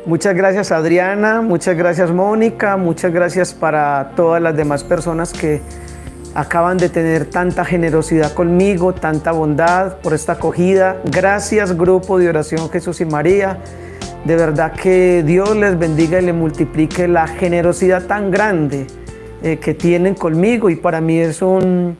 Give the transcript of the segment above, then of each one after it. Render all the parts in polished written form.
Muchas gracias, Adriana, muchas gracias, Mónica, muchas gracias para todas las demás personas que acaban de tener tanta generosidad conmigo, tanta bondad por esta acogida. Gracias, Grupo de Oración Jesús y María. De verdad que Dios les bendiga y les multiplique la generosidad tan grande que tienen conmigo, y para mí es un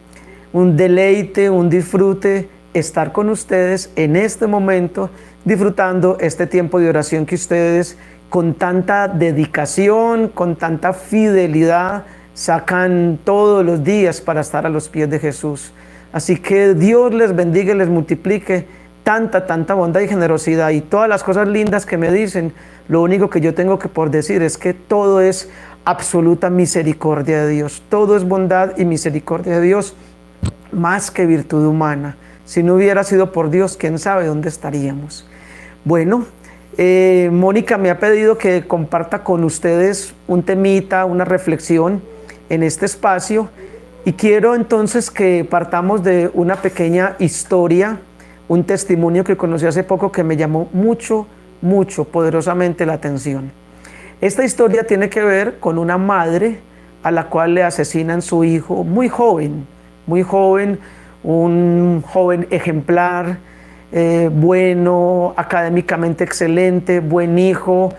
deleite, un disfrute estar con ustedes en este momento, disfrutando este tiempo de oración que ustedes con tanta dedicación, con tanta fidelidad sacan todos los días para estar a los pies de Jesús. Así que Dios les bendiga y les multiplique tanta bondad y generosidad, y todas las cosas lindas que me dicen. Lo único que yo tengo que por decir es que todo es absoluta misericordia de Dios, todo es bondad y misericordia de Dios, más que virtud humana. Si no hubiera sido por Dios, quién sabe dónde estaríamos. Bueno, Mónica me ha pedido que comparta con ustedes un temita, una reflexión en este espacio, y quiero entonces que partamos de una pequeña historia, un testimonio que conocí hace poco que me llamó mucho, poderosamente la atención. Esta historia tiene que ver con una madre a la cual le asesinan su hijo muy joven, un joven ejemplar, bueno, académicamente excelente, buen hijo,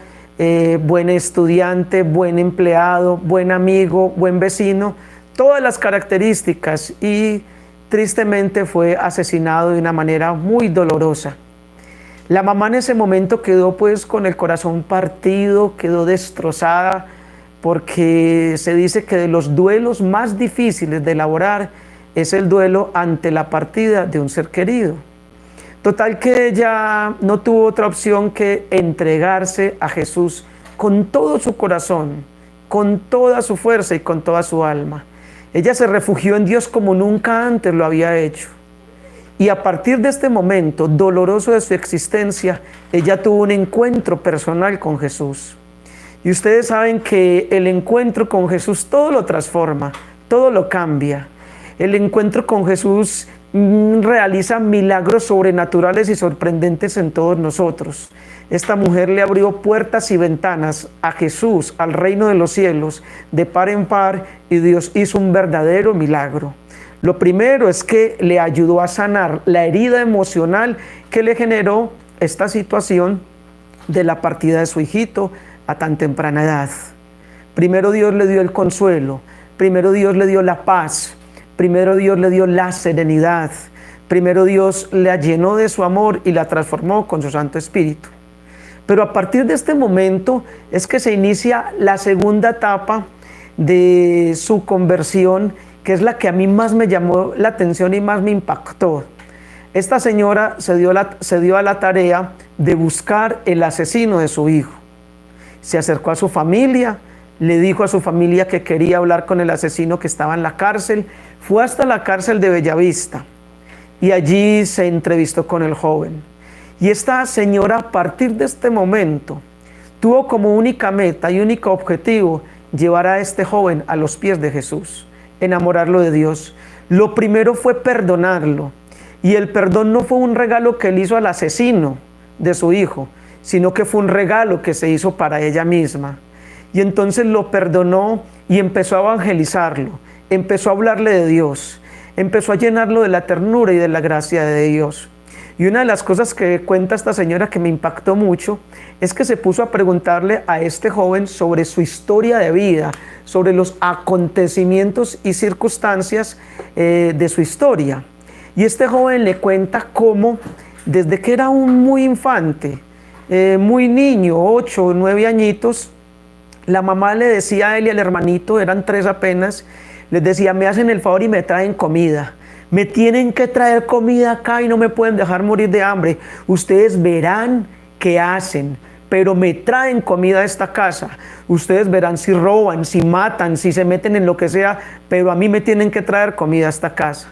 buen estudiante, buen empleado, buen amigo, buen vecino, todas las características, y tristemente fue asesinado de una manera muy dolorosa. La mamá en ese momento quedó pues con el corazón partido, quedó destrozada, porque se dice que de los duelos más difíciles de elaborar es el duelo ante la partida de un ser querido. Total que ella no tuvo otra opción que entregarse a Jesús con todo su corazón, con toda su fuerza y con toda su alma. Ella se refugió en Dios como nunca antes lo había hecho. Y a partir de este momento doloroso de su existencia, ella tuvo un encuentro personal con Jesús. Y ustedes saben que el encuentro con Jesús todo lo transforma, todo lo cambia. El encuentro con Jesús realiza milagros sobrenaturales y sorprendentes en todos nosotros. Esta mujer le abrió puertas y ventanas a Jesús, al reino de los cielos, de par en par, y Dios hizo un verdadero milagro. Lo primero es que le ayudó a sanar la herida emocional que le generó esta situación de la partida de su hijito a tan temprana edad. Primero Dios le dio el consuelo, primero Dios le dio la paz, primero Dios le dio la serenidad, primero Dios la llenó de su amor y la transformó con su Santo Espíritu. Pero a partir de este momento es que se inicia la segunda etapa de su conversión, que es la que a mí más me llamó la atención y más me impactó. Esta señora se dio a la tarea de buscar el asesino de su hijo. Se acercó a su familia, le dijo a su familia que quería hablar con el asesino que estaba en la cárcel, fue hasta la cárcel de Bellavista y allí se entrevistó con el joven. Y esta señora, a partir de este momento, tuvo como única meta y único objetivo llevar a este joven a los pies de Jesús, enamorarlo de Dios. Lo primero fue perdonarlo, y el perdón no fue un regalo que él hizo al asesino de su hijo, sino que fue un regalo que se hizo para ella misma. Y entonces lo perdonó y empezó a evangelizarlo, empezó a hablarle de Dios, empezó a llenarlo de la ternura y de la gracia de Dios. Y una de las cosas que cuenta esta señora que me impactó mucho es que se puso a preguntarle a este joven sobre su historia de vida, sobre los acontecimientos y circunstancias de su historia. Y este joven le cuenta cómo desde que era un muy infante, muy niño, 8 o 9 añitos, la mamá le decía a él y al hermanito, eran 3 apenas, les decía: me hacen el favor y me traen comida. Me tienen que traer comida acá y no me pueden dejar morir de hambre. Ustedes verán qué hacen, pero me traen comida a esta casa. Ustedes verán si roban, si matan, si se meten en lo que sea, pero a mí me tienen que traer comida a esta casa.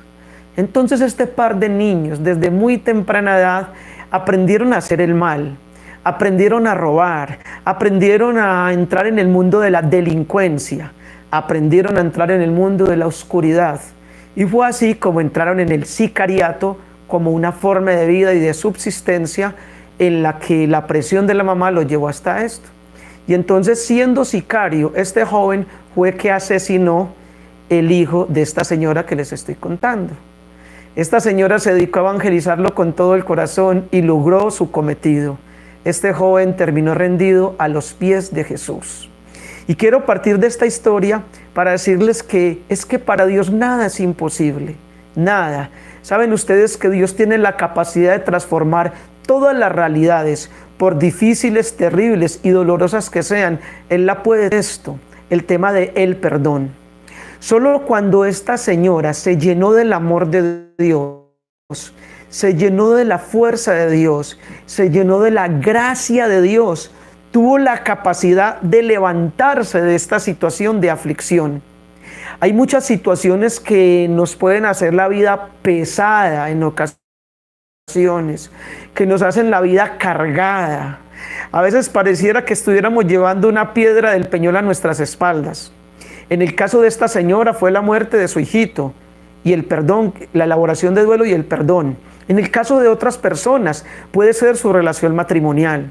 Entonces este par de niños, desde muy temprana edad, aprendieron a hacer el mal, aprendieron a robar, aprendieron a entrar en el mundo de la delincuencia, aprendieron a entrar en el mundo de la oscuridad. Y fue así como entraron en el sicariato como una forma de vida y de subsistencia en la que la presión de la mamá lo llevó hasta esto. Y entonces, siendo sicario, este joven fue que asesinó el hijo de esta señora que les estoy contando. Esta señora se dedicó a evangelizarlo con todo el corazón y logró su cometido. Este joven terminó rendido a los pies de Jesús. Y quiero partir de esta historia para decirles que es que para Dios nada es imposible, nada. Saben ustedes que Dios tiene la capacidad de transformar todas las realidades, por difíciles, terribles y dolorosas que sean. Él la puede esto, el tema de el perdón. Solo cuando esta señora se llenó del amor de Dios, se llenó de la fuerza de Dios, se llenó de la gracia de Dios, tuvo la capacidad de levantarse de esta situación de aflicción. Hay muchas situaciones que nos pueden hacer la vida pesada en ocasiones, que nos hacen la vida cargada. A veces pareciera que estuviéramos llevando una piedra del Peñol a nuestras espaldas. En el caso de esta señora fue la muerte de su hijito y el perdón, la elaboración de duelo y el perdón. En el caso de otras personas puede ser su relación matrimonial.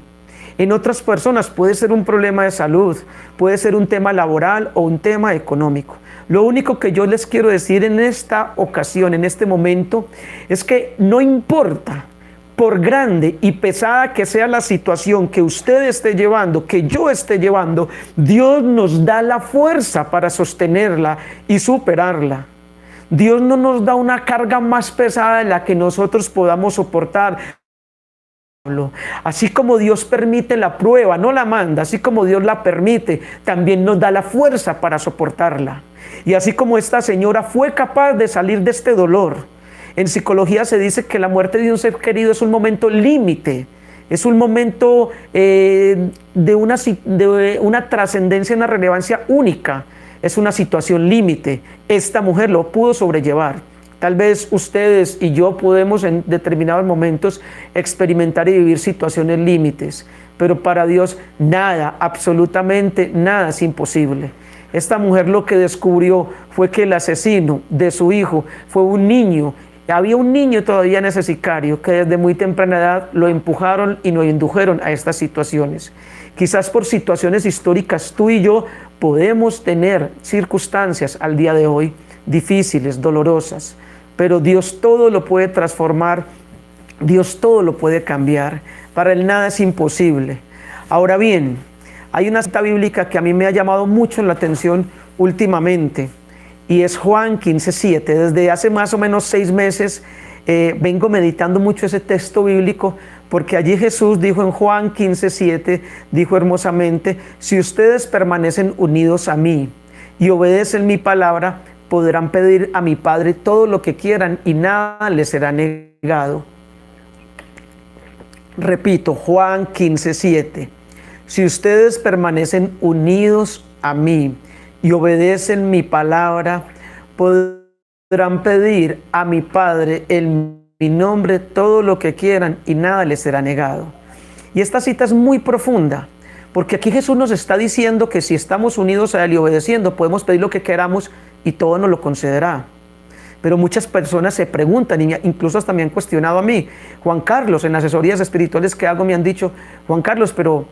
En otras personas puede ser un problema de salud, puede ser un tema laboral o un tema económico. Lo único que yo les quiero decir en esta ocasión, en este momento, es que no importa, por grande y pesada que sea la situación que usted esté llevando, que yo esté llevando, Dios nos da la fuerza para sostenerla y superarla. Dios no nos da una carga más pesada de la que nosotros podamos soportar. Así como Dios permite la prueba, no la manda, así como Dios la permite, también nos da la fuerza para soportarla. Y así como esta señora fue capaz de salir de este dolor, en psicología se dice que la muerte de un ser querido es un momento límite, es un momento de una trascendencia, una relevancia única, es una situación límite. Esta mujer lo pudo sobrellevar. Tal vez ustedes y yo podemos en determinados momentos experimentar y vivir situaciones límites, pero para Dios nada, absolutamente nada es imposible. Esta mujer lo que descubrió fue que el asesino de su hijo fue un niño. Había un niño todavía en ese sicario que desde muy temprana edad lo empujaron y lo indujeron a estas situaciones. Quizás por situaciones históricas tú y yo podemos tener circunstancias al día de hoy difíciles, dolorosas, pero Dios todo lo puede transformar, Dios todo lo puede cambiar. Para Él nada es imposible. Ahora bien, hay una cita bíblica que a mí me ha llamado mucho la atención últimamente, y es Juan 15:7. Desde hace más o menos 6 meses vengo meditando mucho ese texto bíblico, porque allí Jesús dijo en Juan 15:7, dijo hermosamente: si ustedes permanecen unidos a mí y obedecen mi palabra, podrán pedir a mi Padre todo lo que quieran y nada les será negado. Repito, Juan 15:7. Si ustedes permanecen unidos a mí y obedecen mi palabra, podrán pedir a mi Padre en mi nombre todo lo que quieran y nada les será negado. Y esta cita es muy profunda, porque aquí Jesús nos está diciendo que si estamos unidos a Él y obedeciendo, podemos pedir lo que queramos y todo nos lo concederá. Pero muchas personas se preguntan, y incluso hasta me han cuestionado a mí: Juan Carlos, en asesorías espirituales que hago me han dicho: Juan Carlos, pero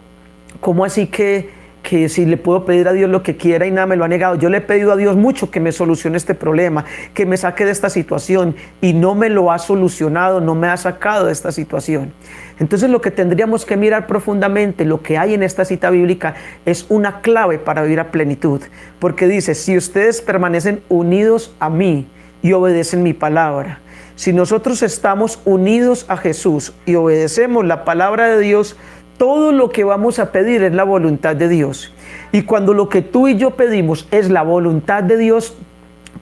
¿cómo así que si le puedo pedir a Dios lo que quiera y nada me lo ha negado? Yo le he pedido a Dios mucho que me solucione este problema, que me saque de esta situación, y no me lo ha solucionado, no me ha sacado de esta situación. Entonces lo que tendríamos que mirar profundamente, lo que hay en esta cita bíblica, es una clave para vivir a plenitud, porque dice: si ustedes permanecen unidos a mí y obedecen mi palabra. Si nosotros estamos unidos a Jesús y obedecemos la palabra de Dios, todo lo que vamos a pedir es la voluntad de Dios. Y cuando lo que tú y yo pedimos es la voluntad de Dios,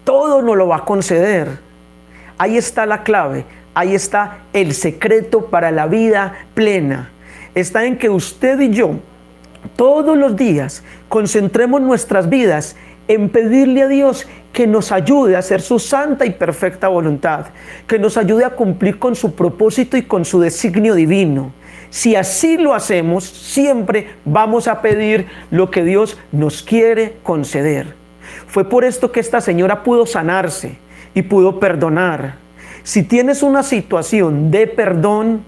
todo nos lo va a conceder. Ahí está la clave, ahí está el secreto para la vida plena. Está en que usted y yo, todos los días, concentremos nuestras vidas en pedirle a Dios que nos ayude a hacer su santa y perfecta voluntad, que nos ayude a cumplir con su propósito y con su designio divino. Si así lo hacemos, siempre vamos a pedir lo que Dios nos quiere conceder. Fue por esto que esta señora pudo sanarse y pudo perdonar. Si tienes una situación de perdón,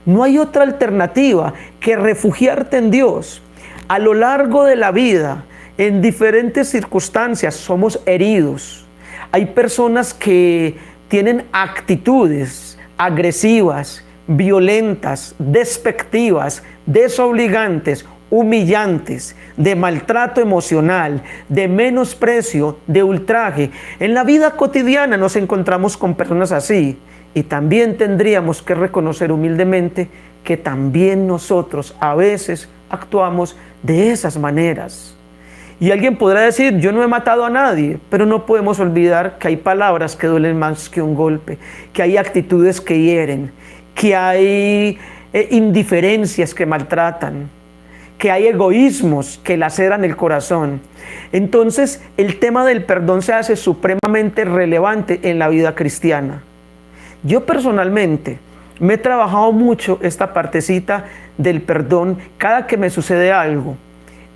No hay otra alternativa que refugiarte en Dios. A lo largo de la vida, en diferentes circunstancias, somos heridos. Hay personas que tienen actitudes agresivas, violentas, despectivas, desobligantes, humillantes, de maltrato emocional, de menosprecio, de ultraje. En la vida cotidiana nos encontramos con personas así, y también tendríamos que reconocer humildemente que también nosotros a veces actuamos de esas maneras. Y alguien podrá decir, yo no he matado a nadie, pero no podemos olvidar que hay palabras que duelen más que un golpe, que hay actitudes que hieren, que hay indiferencias que maltratan, que hay egoísmos que laceran el corazón. Entonces, el tema del perdón se hace supremamente relevante en la vida cristiana. Yo personalmente me he trabajado mucho esta partecita del perdón cada que me sucede algo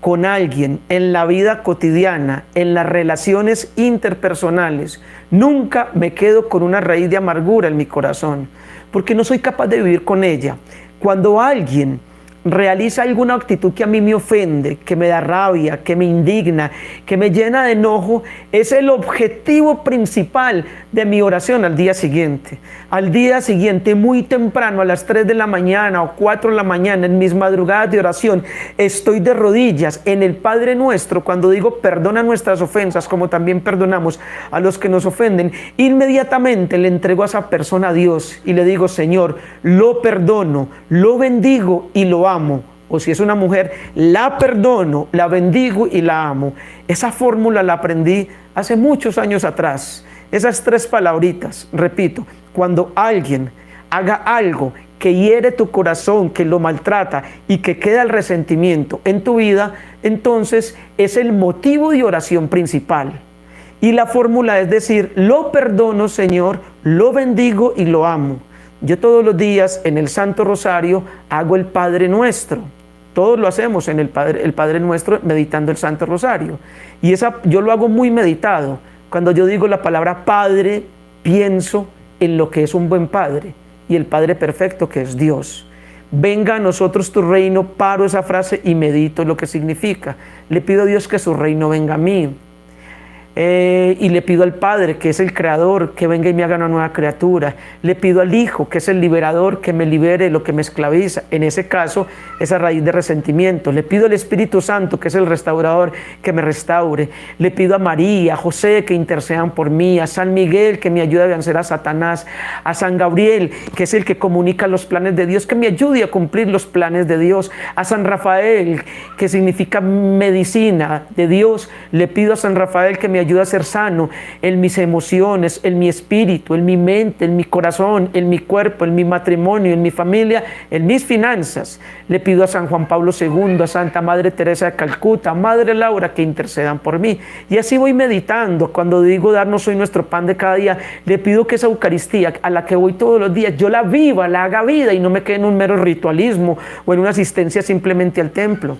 con alguien en la vida cotidiana, en las relaciones interpersonales. Nunca me quedo con una raíz de amargura en mi corazón, porque no soy capaz de vivir con ella. Cuando alguien realiza alguna actitud que a mí me ofende, que me da rabia, que me indigna, que me llena de enojo, es el objetivo principal de mi oración al día siguiente. Al día siguiente, muy temprano, a las 3 de la mañana o 4 de la mañana, en mis madrugadas de oración, estoy de rodillas en el Padre Nuestro. Cuando digo perdona nuestras ofensas, como también perdonamos a los que nos ofenden, inmediatamente le entrego a esa persona a Dios y le digo, Señor, lo perdono, lo bendigo y lo amo. O si es una mujer, la perdono, la bendigo y la amo. Esa fórmula la aprendí hace muchos años atrás. Esas 3 palabritas, repito, cuando alguien haga algo que hiere tu corazón, que lo maltrata y que queda el resentimiento en tu vida, entonces es el motivo de oración principal. Y la fórmula es decir, lo perdono, Señor, lo bendigo y lo amo. Yo todos los días en el Santo Rosario hago el Padre Nuestro. Todos lo hacemos en el Padre Nuestro meditando el Santo Rosario. Y yo lo hago muy meditado. Cuando yo digo la palabra Padre, pienso en lo que es un buen Padre y el Padre perfecto que es Dios. Venga a nosotros tu reino, paro esa frase y medito lo que significa. Le pido a Dios que su reino venga a mí. Y le pido al Padre, que es el Creador, que venga y me haga una nueva criatura. Le pido al Hijo, que es el liberador, que me libere de lo que me esclaviza, en ese caso, esa raíz de resentimiento. Le pido al Espíritu Santo, que es el restaurador, que me restaure. Le pido a María, a José, que intercedan por mí, a San Miguel, que me ayude a vencer a Satanás, a San Gabriel, que es el que comunica los planes de Dios, que me ayude a cumplir los planes de Dios, a San Rafael, que significa medicina de Dios. Le pido a San Rafael que me ayuda a ser sano en mis emociones, en mi espíritu, en mi mente, en mi corazón, en mi cuerpo, en mi matrimonio, en mi familia, en mis finanzas. Le pido a San Juan Pablo II, a Santa Madre Teresa de Calcuta, a Madre Laura, que intercedan por mí. Y así voy meditando. Cuando digo darnos hoy nuestro pan de cada día, le pido que esa Eucaristía a la que voy todos los días, yo la viva, la haga vida y no me quede en un mero ritualismo o en una asistencia simplemente al templo.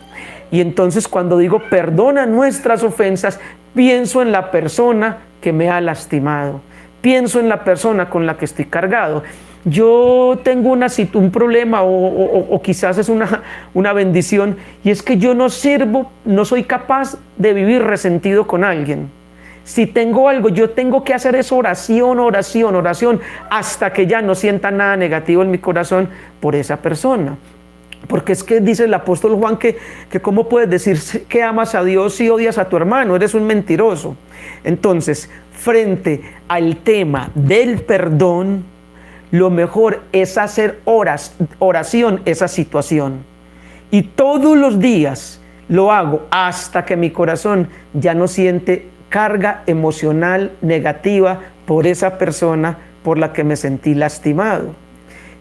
Y entonces cuando digo perdona nuestras ofensas, pienso en la persona que me ha lastimado, pienso en la persona con la que estoy cargado. Yo tengo un problema o quizás es una bendición, y es que yo no soy capaz de vivir resentido con alguien. Si tengo algo, yo tengo que hacer es oración, oración, oración, hasta que ya no sienta nada negativo en mi corazón por esa persona. Porque es que dice el apóstol Juan que cómo puedes decir que amas a Dios si odias a tu hermano, eres un mentiroso. Entonces, frente al tema del perdón, lo mejor es hacer oración esa situación. Y todos los días lo hago hasta que mi corazón ya no siente carga emocional negativa por esa persona por la que me sentí lastimado.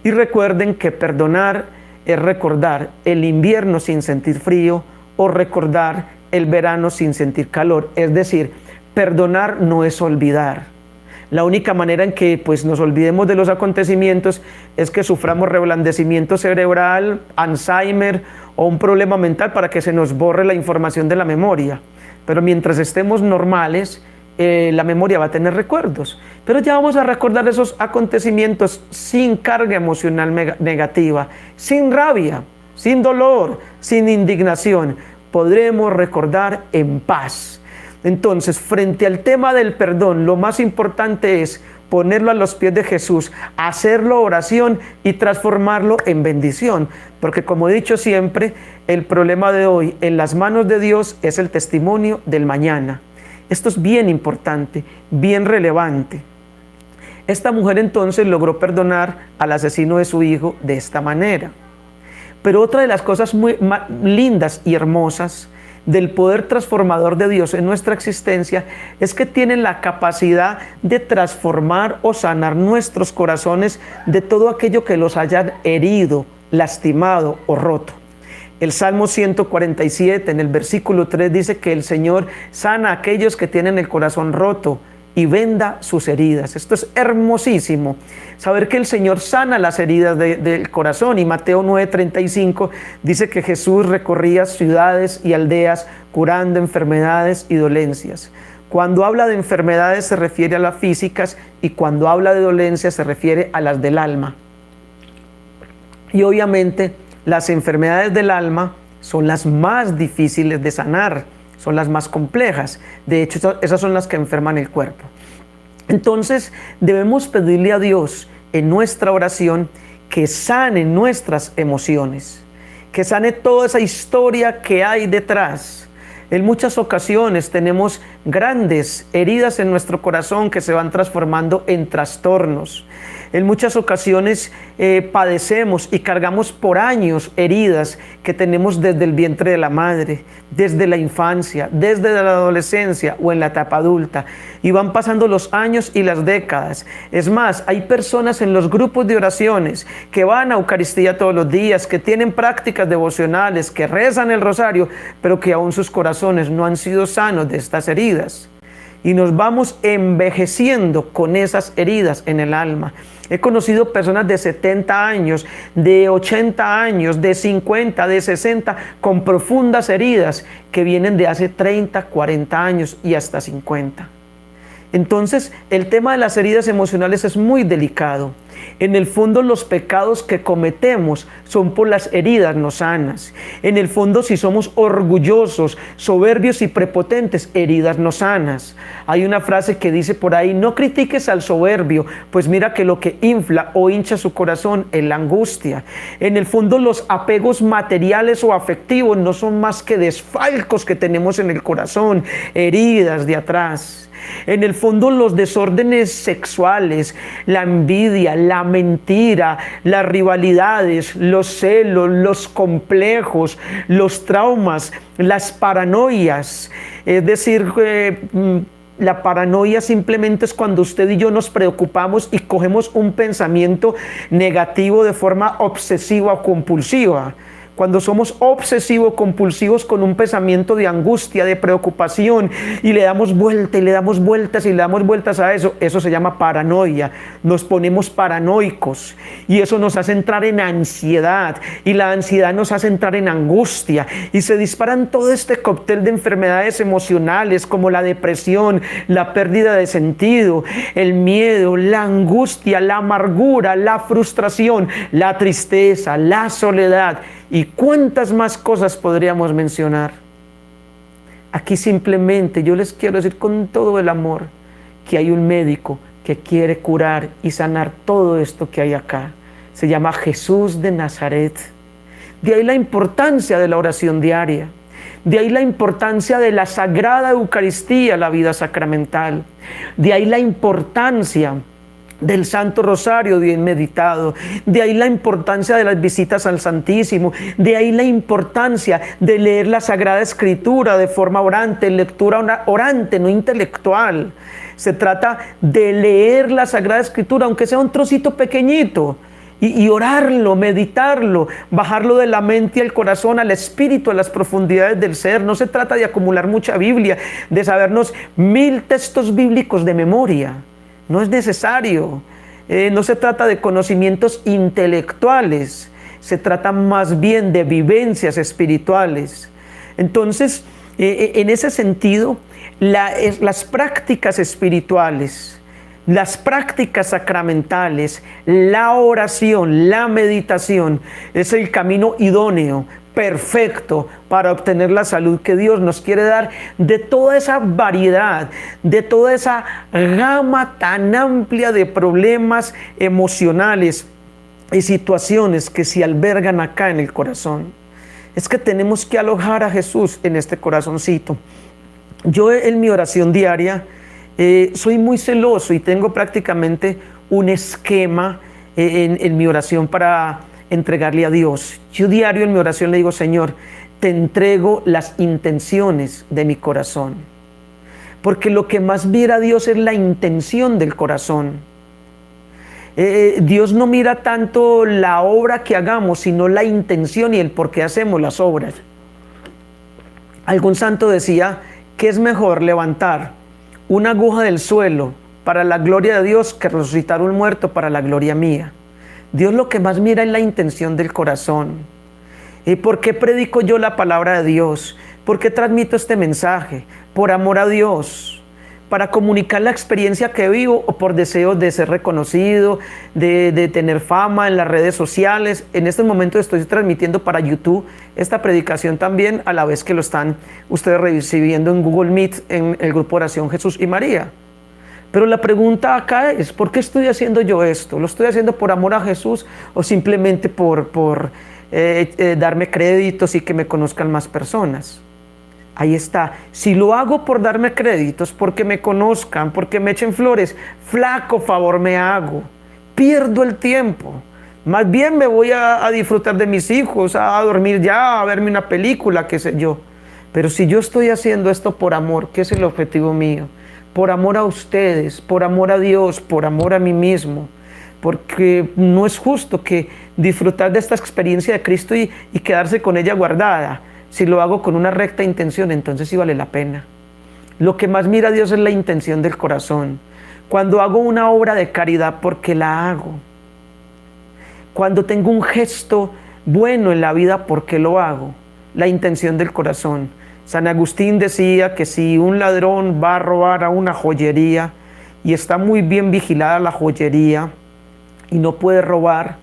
Y recuerden que perdonar es recordar el invierno sin sentir frío o recordar el verano sin sentir calor. Es decir, perdonar no es olvidar. La única manera en que nos olvidemos de los acontecimientos es que suframos reblandecimiento cerebral, Alzheimer o un problema mental para que se nos borre la información de la memoria. Pero mientras estemos normales, la memoria va a tener recuerdos. Pero ya vamos a recordar esos acontecimientos sin carga emocional negativa, sin rabia, sin dolor, sin indignación. Podremos recordar en paz. Entonces, frente al tema del perdón, lo más importante es ponerlo a los pies de Jesús, hacerlo oración y transformarlo en bendición. Porque como he dicho siempre, el problema de hoy en las manos de Dios es el testimonio del mañana. Esto es bien importante, bien relevante. Esta mujer entonces logró perdonar al asesino de su hijo de esta manera. Pero otra de las cosas muy lindas y hermosas del poder transformador de Dios en nuestra existencia es que tienen la capacidad de transformar o sanar nuestros corazones de todo aquello que los hayan herido, lastimado o roto. El Salmo 147 en el versículo 3 dice que el Señor sana a aquellos que tienen el corazón roto y venda sus heridas. Esto es hermosísimo, saber que el Señor sana las heridas del corazón. Y Mateo 9:35 dice que Jesús recorría ciudades y aldeas curando enfermedades y dolencias. Cuando habla de enfermedades se refiere a las físicas y cuando habla de dolencias se refiere a las del alma. Y obviamente las enfermedades del alma son las más difíciles de sanar, son las más complejas. De hecho, esas son las que enferman el cuerpo. Entonces, debemos pedirle a Dios en nuestra oración que sane nuestras emociones, que sane toda esa historia que hay detrás. En muchas ocasiones tenemos grandes heridas en nuestro corazón que se van transformando en trastornos. En muchas ocasiones padecemos y cargamos por años heridas que tenemos desde el vientre de la madre, desde la infancia, desde la adolescencia o en la etapa adulta. Y van pasando los años y las décadas. Es más, hay personas en los grupos de oraciones que van a Eucaristía todos los días, que tienen prácticas devocionales, que rezan el rosario, pero que aún sus corazones no han sido sanos de estas heridas. Y nos vamos envejeciendo con esas heridas en el alma. He conocido personas de 70 años, de 80 años, de 50, de 60, con profundas heridas que vienen de hace 30, 40 años y hasta 50. Entonces, el tema de las heridas emocionales es muy delicado. En el fondo, los pecados que cometemos son por las heridas no sanas. En el fondo, si somos orgullosos, soberbios y prepotentes, heridas no sanas. Hay una frase que dice por ahí: no critiques al soberbio, pues mira que lo que infla o hincha su corazón es la angustia. En el fondo, los apegos materiales o afectivos no son más que desfalcos que tenemos en el corazón, heridas de atrás. En el fondo, los desórdenes sexuales, la envidia, la mentira, las rivalidades, los celos, los complejos, los traumas, las paranoias. Es decir, la paranoia simplemente es cuando usted y yo nos preocupamos y cogemos un pensamiento negativo de forma obsesiva o compulsiva. Cuando somos obsesivos compulsivos con un pensamiento de angustia, de preocupación, y le damos vuelta y le damos vueltas y le damos vueltas a eso, eso se llama paranoia. Nos ponemos paranoicos y eso nos hace entrar en ansiedad y la ansiedad nos hace entrar en angustia y se disparan todo este cóctel de enfermedades emocionales como la depresión, la pérdida de sentido, el miedo, la angustia, la amargura, la frustración, la tristeza, la soledad. ¿Y cuántas más cosas podríamos mencionar? Aquí simplemente yo les quiero decir con todo el amor que hay un médico que quiere curar y sanar todo esto que hay acá. Se llama Jesús de Nazaret. De ahí la importancia de la oración diaria. De ahí la importancia de la Sagrada Eucaristía, la vida sacramental. De ahí la importancia del Santo Rosario bien meditado, de ahí la importancia de las visitas al Santísimo, de ahí la importancia de leer la Sagrada Escritura de forma orante, lectura orante, no intelectual. Se trata de leer la Sagrada Escritura, aunque sea un trocito pequeñito, y orarlo, meditarlo, bajarlo de la mente al corazón, al espíritu, a las profundidades del ser. No se trata de acumular mucha Biblia, de sabernos 1000 textos bíblicos de memoria. No es necesario. No se trata de conocimientos intelectuales, se trata más bien de vivencias espirituales. Entonces, en ese sentido, las prácticas espirituales Las prácticas sacramentales, la oración, la meditación es el camino idóneo, perfecto para obtener la salud que Dios nos quiere dar de toda esa variedad, de toda esa gama tan amplia de problemas emocionales y situaciones que se albergan acá en el corazón. Es que tenemos que alojar a Jesús en este corazoncito. Yo en mi oración diaria soy muy celoso y tengo prácticamente un esquema en mi oración para entregarle a Dios. Yo diario en mi oración le digo: Señor, te entrego las intenciones de mi corazón. Porque lo que más mira a Dios es la intención del corazón. Dios no mira tanto la obra que hagamos, sino la intención y el por qué hacemos las obras. Algún santo decía que es mejor levantar una aguja del suelo para la gloria de Dios que resucitar un muerto para la gloria mía. Dios lo que más mira es la intención del corazón. ¿Y por qué predico yo la palabra de Dios? ¿Por qué transmito este mensaje? Por amor a Dios, para comunicar la experiencia que vivo, o por deseos de ser reconocido, de tener fama en las redes sociales. En este momento estoy transmitiendo para YouTube esta predicación también, a la vez que lo están ustedes recibiendo en Google Meet en el grupo Oración Jesús y María. Pero la pregunta acá es: ¿por qué estoy haciendo yo esto? ¿Lo estoy haciendo por amor a Jesús o simplemente por darme créditos y que me conozcan más personas? Ahí está. Si lo hago por darme créditos, porque me conozcan, porque me echen flores, flaco favor me hago. Pierdo el tiempo. Más bien me voy a disfrutar de mis hijos, a dormir ya, a verme una película, qué sé yo. Pero si yo estoy haciendo esto por amor, ¿qué es el objetivo mío? Por amor a ustedes, por amor a Dios, por amor a mí mismo. Porque no es justo que disfrutar de esta experiencia de Cristo y quedarse con ella guardada. Si lo hago con una recta intención, entonces sí vale la pena. Lo que más mira a Dios es la intención del corazón. Cuando hago una obra de caridad, ¿porque la hago? Cuando tengo un gesto bueno en la vida, ¿por qué lo hago? La intención del corazón. San Agustín decía que si un ladrón va a robar a una joyería y está muy bien vigilada la joyería y no puede robar,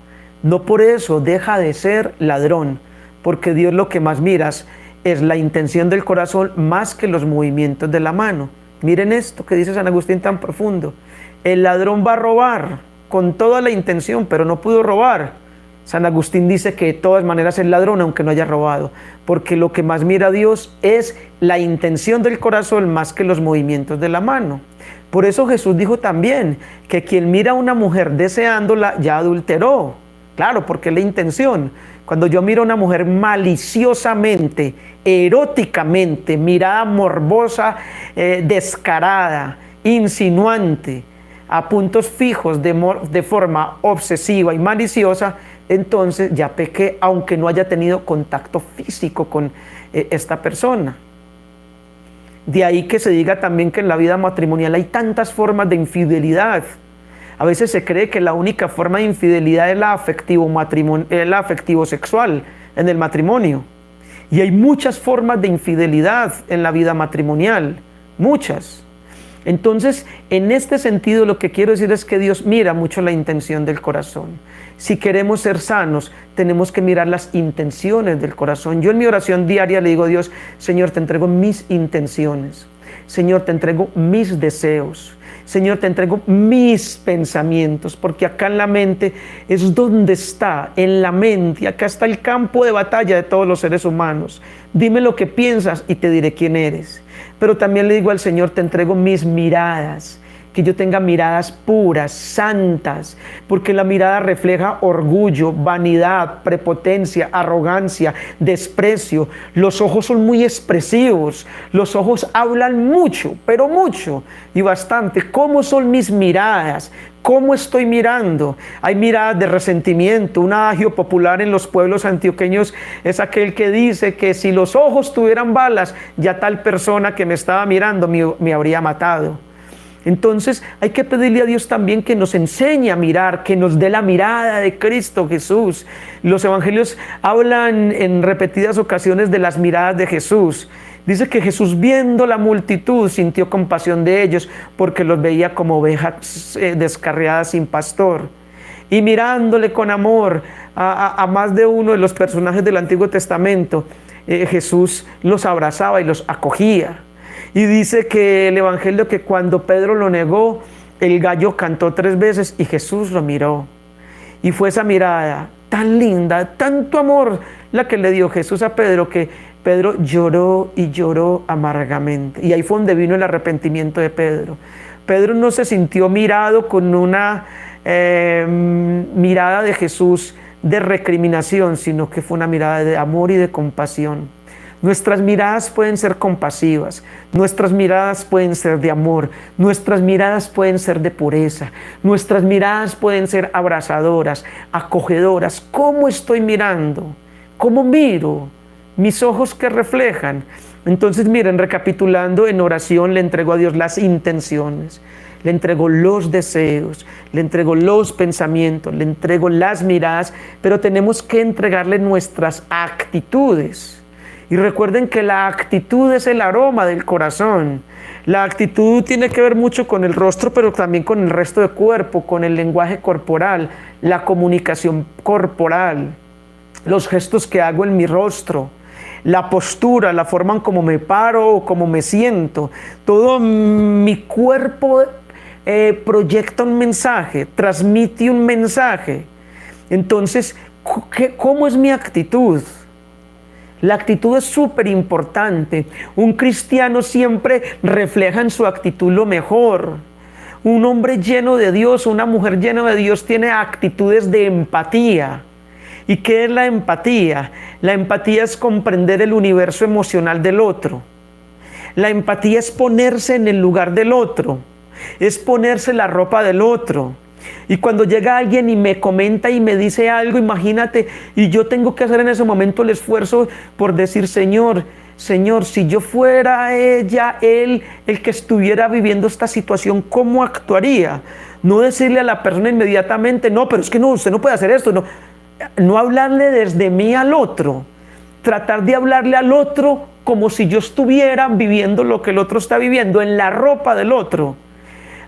no por eso deja de ser ladrón, porque Dios lo que más miras es la intención del corazón más que los movimientos de la mano. Miren esto que dice San Agustín tan profundo: el ladrón va a robar con toda la intención, pero no pudo robar. San Agustín dice que de todas maneras es ladrón aunque no haya robado, porque lo que más mira a Dios es la intención del corazón más que los movimientos de la mano. Por eso Jesús dijo también que quien mira a una mujer deseándola ya adulteró. Claro, porque es la intención. Cuando yo miro a una mujer maliciosamente, eróticamente, mirada morbosa, descarada, insinuante, a puntos fijos de forma obsesiva y maliciosa, entonces ya pequé, aunque no haya tenido contacto físico con esta persona. De ahí que se diga también que en la vida matrimonial hay tantas formas de infidelidad. A veces se cree que la única forma de infidelidad es la afectivo sexual en el matrimonio. Y hay muchas formas de infidelidad en la vida matrimonial, muchas. Entonces, en este sentido, lo que quiero decir es que Dios mira mucho la intención del corazón. Si queremos ser sanos, tenemos que mirar las intenciones del corazón. Yo en mi oración diaria le digo a Dios: Señor, te entrego mis intenciones. Señor, te entrego mis deseos. Señor, te entrego mis pensamientos, porque acá en la mente es donde está, en la mente, acá está el campo de batalla de todos los seres humanos. Dime lo que piensas y te diré quién eres. Pero también le digo al Señor: te entrego mis miradas, que yo tenga miradas puras, santas, porque la mirada refleja orgullo, vanidad, prepotencia, arrogancia, desprecio. Los ojos son muy expresivos, los ojos hablan mucho, pero mucho y bastante. ¿Cómo son mis miradas? ¿Cómo estoy mirando? Hay miradas de resentimiento. Un adagio popular en los pueblos antioqueños es aquel que dice que si los ojos tuvieran balas, ya tal persona que me estaba mirando me habría matado. Entonces hay que pedirle a Dios también que nos enseñe a mirar, que nos dé la mirada de Cristo Jesús. Los evangelios hablan en repetidas ocasiones de las miradas de Jesús, Dice que Jesús, viendo la multitud, sintió compasión de ellos porque los veía como ovejas descarriadas sin pastor. Y mirándole con amor a más de uno de los personajes del Antiguo Testamento, Jesús los abrazaba y los acogía. Y dice que el Evangelio, que cuando Pedro lo negó, el gallo cantó 3 veces y Jesús lo miró. Y fue esa mirada tan linda, tanto amor la que le dio Jesús a Pedro, que Pedro lloró y lloró amargamente. Y ahí fue donde vino el arrepentimiento de Pedro. Pedro no se sintió mirado con una mirada de Jesús de recriminación, sino que fue una mirada de amor y de compasión. Nuestras miradas pueden ser compasivas, nuestras miradas pueden ser de amor, nuestras miradas pueden ser de pureza, nuestras miradas pueden ser abrazadoras, acogedoras. ¿Cómo estoy mirando? ¿Cómo miro? Mis ojos que reflejan. Entonces miren, recapitulando, en oración le entrego a Dios las intenciones, le entrego los deseos, le entrego los pensamientos, le entrego las miradas, pero tenemos que entregarle nuestras actitudes. Y recuerden que la actitud es el aroma del corazón. La actitud tiene que ver mucho con el rostro, pero también con el resto del cuerpo, con el lenguaje corporal, la comunicación corporal, los gestos que hago en mi rostro, la postura, la forma en cómo me paro o cómo me siento. Todo mi cuerpo proyecta un mensaje, transmite un mensaje. Entonces, ¿cómo es mi actitud? La actitud es súper importante. Un cristiano siempre refleja en su actitud lo mejor. Un hombre lleno de Dios, una mujer llena de Dios tiene actitudes de empatía. ¿Y qué es la empatía? La empatía es comprender el universo emocional del otro. La empatía es ponerse en el lugar del otro, es ponerse la ropa del otro. Y cuando llega alguien y me comenta y me dice algo, imagínate, y yo tengo que hacer en ese momento el esfuerzo por decir: Señor, si yo fuera ella, él, el que estuviera viviendo esta situación, ¿cómo actuaría? No decirle a la persona inmediatamente: no, pero es que no, usted no puede hacer esto. No hablarle desde mí al otro, tratar de hablarle al otro como si yo estuviera viviendo lo que el otro está viviendo, en la ropa del otro.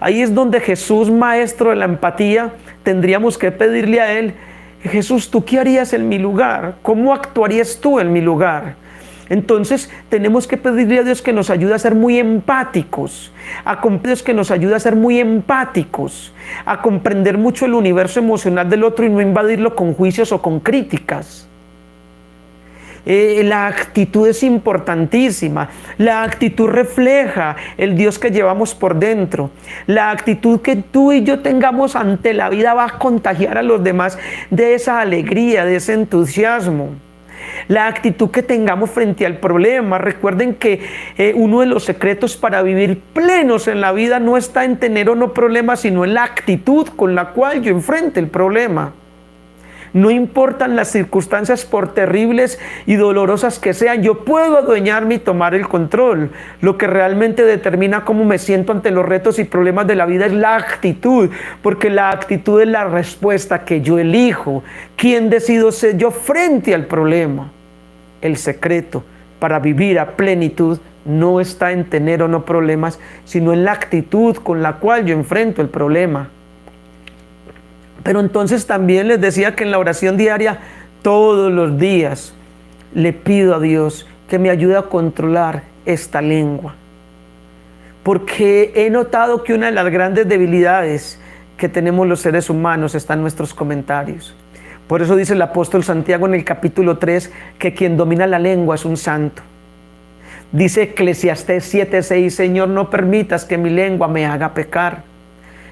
Ahí es donde Jesús, maestro de la empatía, tendríamos que pedirle a Él: Jesús, ¿tú qué harías en mi lugar? ¿Cómo actuarías tú en mi lugar? Entonces tenemos que pedirle a Dios que nos ayude a ser muy empáticos, a comprender mucho el universo emocional del otro y no invadirlo con juicios o con críticas. La actitud es importantísima. La actitud refleja el Dios que llevamos por dentro. La actitud que tú y yo tengamos ante la vida va a contagiar a los demás de esa alegría, de ese entusiasmo. La actitud que tengamos frente al problema. Recuerden que uno de los secretos para vivir plenos en la vida no está en tener o no problemas, sino en la actitud con la cual yo enfrente el problema. No importan las circunstancias, por terribles y dolorosas que sean, yo puedo adueñarme y tomar el control. Lo que realmente determina cómo me siento ante los retos y problemas de la vida es la actitud, porque la actitud es la respuesta que yo elijo. ¿Quién decido ser yo frente al problema? El secreto para vivir a plenitud no está en tener o no problemas, sino en la actitud con la cual yo enfrento el problema. Pero entonces también les decía que en la oración diaria, todos los días, le pido a Dios que me ayude a controlar esta lengua. Porque he notado que una de las grandes debilidades que tenemos los seres humanos está en nuestros comentarios. Por eso dice el apóstol Santiago en el capítulo 3 que quien domina la lengua es un santo. Dice Eclesiastés 7:6: Señor, no permitas que mi lengua me haga pecar.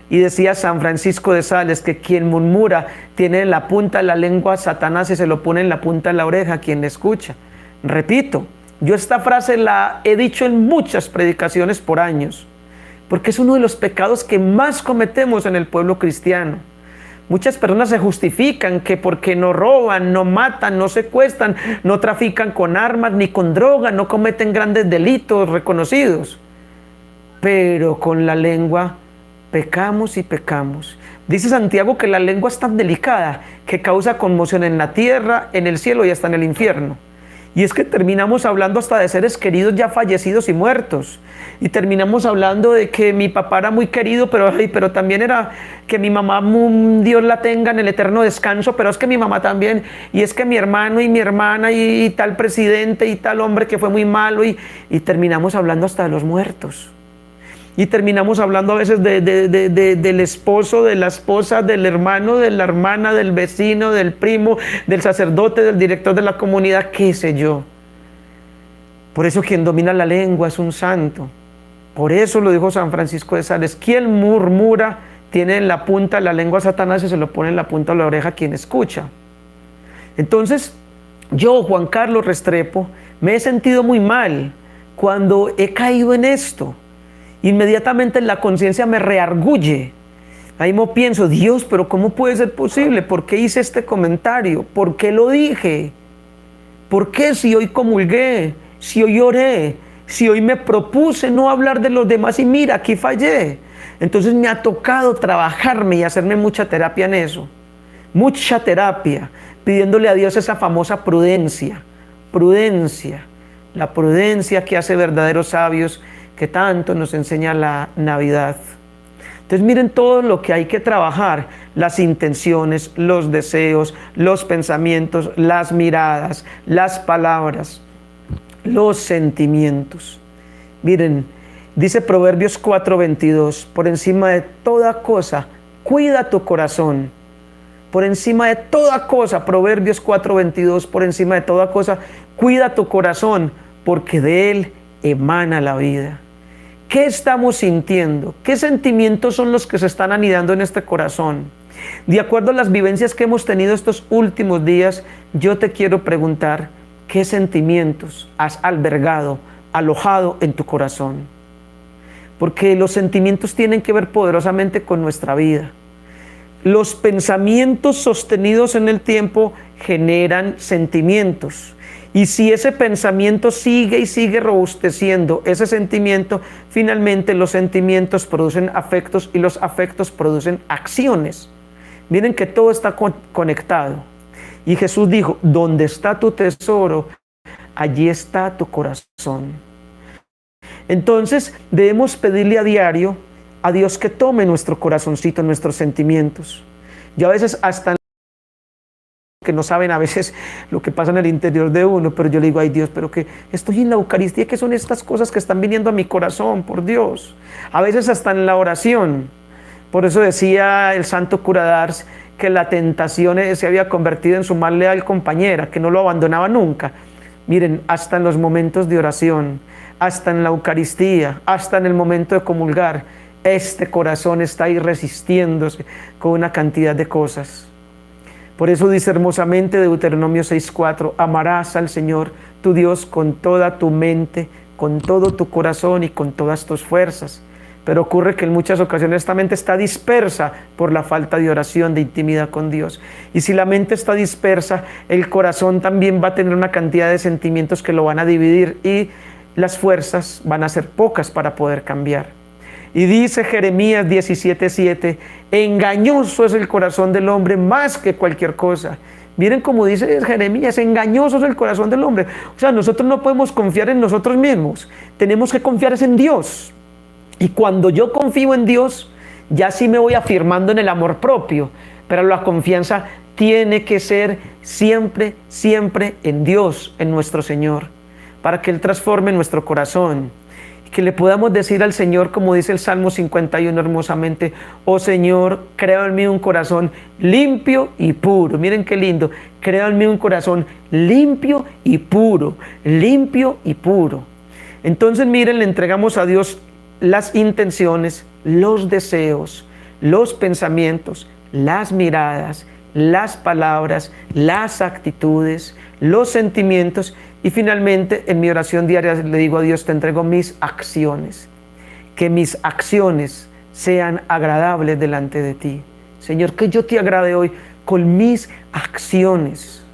Y decía San Francisco de Sales que quien murmura tiene en la punta de la lengua a Satanás y se lo pone en la punta de la oreja a quien le escucha. Repito, yo esta frase la he dicho en muchas predicaciones por años, porque es uno de los pecados que más cometemos en el pueblo cristiano. Muchas personas se justifican que porque no roban, no matan, no secuestran, no trafican con armas ni con droga, no cometen grandes delitos reconocidos. Pero con la lengua pecamos y pecamos. Dice Santiago que la lengua es tan delicada que causa conmoción en la tierra, en el cielo y hasta en el infierno. Y es que terminamos hablando hasta de seres queridos ya fallecidos y muertos. Y terminamos hablando de que mi papá era muy querido, pero también era que mi mamá, Dios la tenga en el eterno descanso, pero es que mi mamá también, y es que mi hermano y mi hermana y tal presidente y tal hombre que fue muy malo, y terminamos hablando hasta de los muertos. Y terminamos hablando a veces del esposo, de la esposa, del hermano, de la hermana, del vecino, del primo, del sacerdote, del director de la comunidad, qué sé yo. Por eso quien domina la lengua es un santo. Por eso lo dijo San Francisco de Sales: quien murmura tiene en la punta de la lengua a Satanás y se lo pone en la punta de la oreja a quien escucha. Entonces, yo, Juan Carlos Restrepo, me he sentido muy mal cuando he caído en esto. Inmediatamente la conciencia me reargulle. Ahí me pienso: Dios, pero ¿cómo puede ser posible? ¿Por qué hice este comentario? ¿Por qué lo dije? ¿Por qué si hoy comulgué? Si hoy oré, si hoy me propuse no hablar de los demás y mira, aquí fallé. Entonces me ha tocado trabajarme y hacerme mucha terapia en eso. Mucha terapia, pidiéndole a Dios esa famosa prudencia. Prudencia, la prudencia que hace verdaderos sabios, que tanto nos enseña la Navidad. Entonces miren todo lo que hay que trabajar: las intenciones, los deseos, los pensamientos, las miradas, las palabras, los sentimientos. Miren, dice Proverbios 4:22, por encima de toda cosa, cuida tu corazón. Por encima de toda cosa, Proverbios 4:22, por encima de toda cosa, cuida tu corazón, porque de él emana la vida. ¿Qué estamos sintiendo? ¿Qué sentimientos son los que se están anidando en este corazón? De acuerdo a las vivencias que hemos tenido estos últimos días, yo te quiero preguntar: ¿qué sentimientos has albergado, alojado en tu corazón? Porque los sentimientos tienen que ver poderosamente con nuestra vida. Los pensamientos sostenidos en el tiempo generan sentimientos. Y si ese pensamiento sigue y sigue robusteciendo ese sentimiento, finalmente los sentimientos producen afectos y los afectos producen acciones. Miren que todo está conectado. Y Jesús dijo: donde está tu tesoro, allí está tu corazón. Entonces debemos pedirle a diario a Dios que tome nuestro corazoncito, nuestros sentimientos. Yo a veces hasta que no saben a veces lo que pasa en el interior de uno, pero yo le digo: ay Dios, pero que estoy en la Eucaristía, ¿qué son estas cosas que están viniendo a mi corazón? Por Dios. A veces hasta en la oración. Por eso decía el santo cura d'Ars que la tentación se había convertido en su más leal compañera, que no lo abandonaba nunca. Miren, hasta en los momentos de oración, hasta en la Eucaristía, hasta en el momento de comulgar, este corazón está ahí resistiéndose con una cantidad de cosas. Por eso dice hermosamente Deuteronomio 6:4: amarás al Señor tu Dios con toda tu mente, con todo tu corazón y con todas tus fuerzas. Pero ocurre que en muchas ocasiones esta mente está dispersa por la falta de oración, de intimidad con Dios. Y si la mente está dispersa, el corazón también va a tener una cantidad de sentimientos que lo van a dividir y las fuerzas van a ser pocas para poder cambiar. Y dice Jeremías 17:7: engañoso es el corazón del hombre más que cualquier cosa. Miren cómo dice Jeremías: engañoso es el corazón del hombre. O sea, nosotros no podemos confiar en nosotros mismos, tenemos que confiar en Dios. Y cuando yo confío en Dios, ya sí me voy afirmando en el amor propio, pero la confianza tiene que ser siempre, siempre en Dios, en nuestro Señor, para que Él transforme nuestro corazón. Que le podamos decir al Señor, como dice el Salmo 51 hermosamente: oh Señor, crea en mí un corazón limpio y puro. Miren qué lindo: crea en mí un corazón limpio y puro, limpio y puro. Entonces miren, le entregamos a Dios las intenciones, los deseos, los pensamientos, las miradas, las palabras, las actitudes, los sentimientos. Y finalmente, en mi oración diaria le digo a Dios: te entrego mis acciones, que mis acciones sean agradables delante de ti. Señor, que yo te agrade hoy con mis acciones.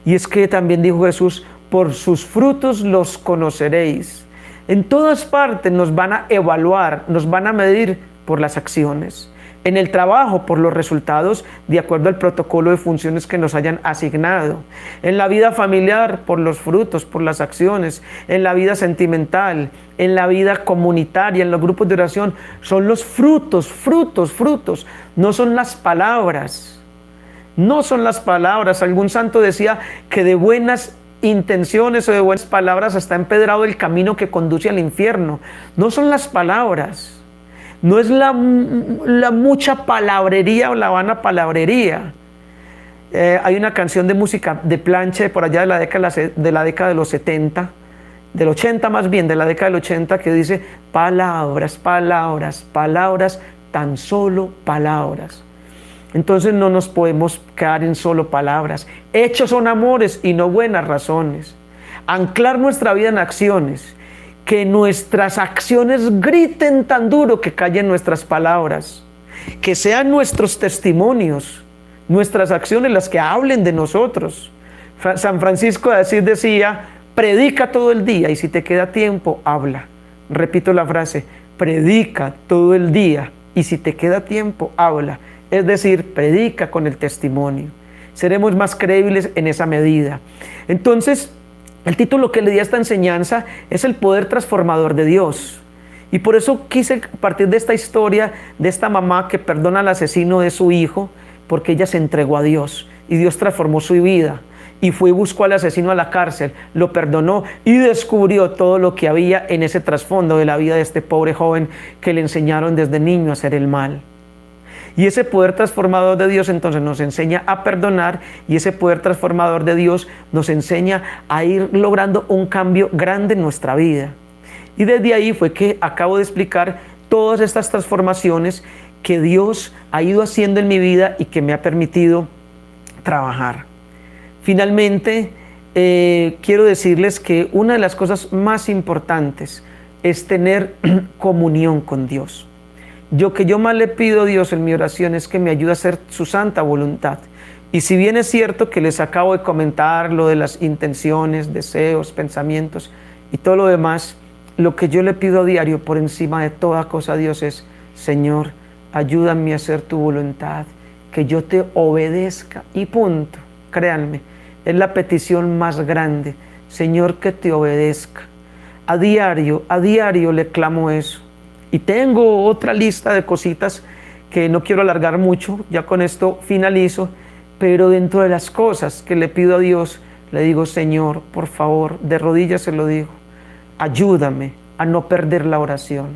Y es que también dijo Jesús: por sus frutos los conoceréis. En todas partes nos van a evaluar, nos van a medir por las acciones. En el trabajo, por los resultados de acuerdo al protocolo de funciones que nos hayan asignado. En la vida familiar, por los frutos, por las acciones. En la vida sentimental, en la vida comunitaria, en los grupos de oración. Son los frutos, frutos, frutos. No son las palabras. No son las palabras. Algún santo decía que de buenas intenciones o de buenas palabras está empedrado el camino que conduce al infierno. No son las palabras. No es la mucha palabrería o la vana palabrería. Hay una canción de música de planche por allá de la década de los 70, del 80 más bien, de la década del 80, que dice: palabras, palabras, palabras, tan solo palabras. Entonces no nos podemos quedar en solo palabras. Hechos son amores y no buenas razones. Anclar nuestra vida en acciones. Que nuestras acciones griten tan duro que callen nuestras palabras. Que sean nuestros testimonios, nuestras acciones las que hablen de nosotros. San Francisco de Asís decía: predica todo el día y si te queda tiempo, habla. Repito la frase: predica todo el día y si te queda tiempo, habla. Es decir, predica con el testimonio. Seremos más creíbles en esa medida. Entonces, el título que le di a esta enseñanza es el poder transformador de Dios. Y por eso quise partir de esta historia de esta mamá que perdona al asesino de su hijo, porque ella se entregó a Dios y Dios transformó su vida. Y fue y buscó al asesino a la cárcel, lo perdonó y descubrió todo lo que había en ese trasfondo de la vida de este pobre joven que le enseñaron desde niño a hacer el mal. Y ese poder transformador de Dios entonces nos enseña a perdonar, y ese poder transformador de Dios nos enseña a ir logrando un cambio grande en nuestra vida. Y desde ahí fue que acabo de explicar todas estas transformaciones que Dios ha ido haciendo en mi vida y que me ha permitido trabajar. Finalmente, quiero decirles que una de las cosas más importantes es tener comunión con Dios. Que yo más le pido a Dios en mi oración es que me ayude a hacer su santa voluntad. Y si bien es cierto que les acabo de comentar lo de las intenciones, deseos, pensamientos y todo lo demás, lo que yo le pido a diario por encima de toda cosa a Dios es: Señor, ayúdame a hacer tu voluntad, que yo te obedezca y punto. Créanme, es la petición más grande: Señor, que te obedezca. A diario le clamo eso. Y tengo otra lista de cositas que no quiero alargar mucho, ya con esto finalizo, pero dentro de las cosas que le pido a Dios, le digo: Señor, por favor, de rodillas se lo digo, ayúdame a no perder la oración.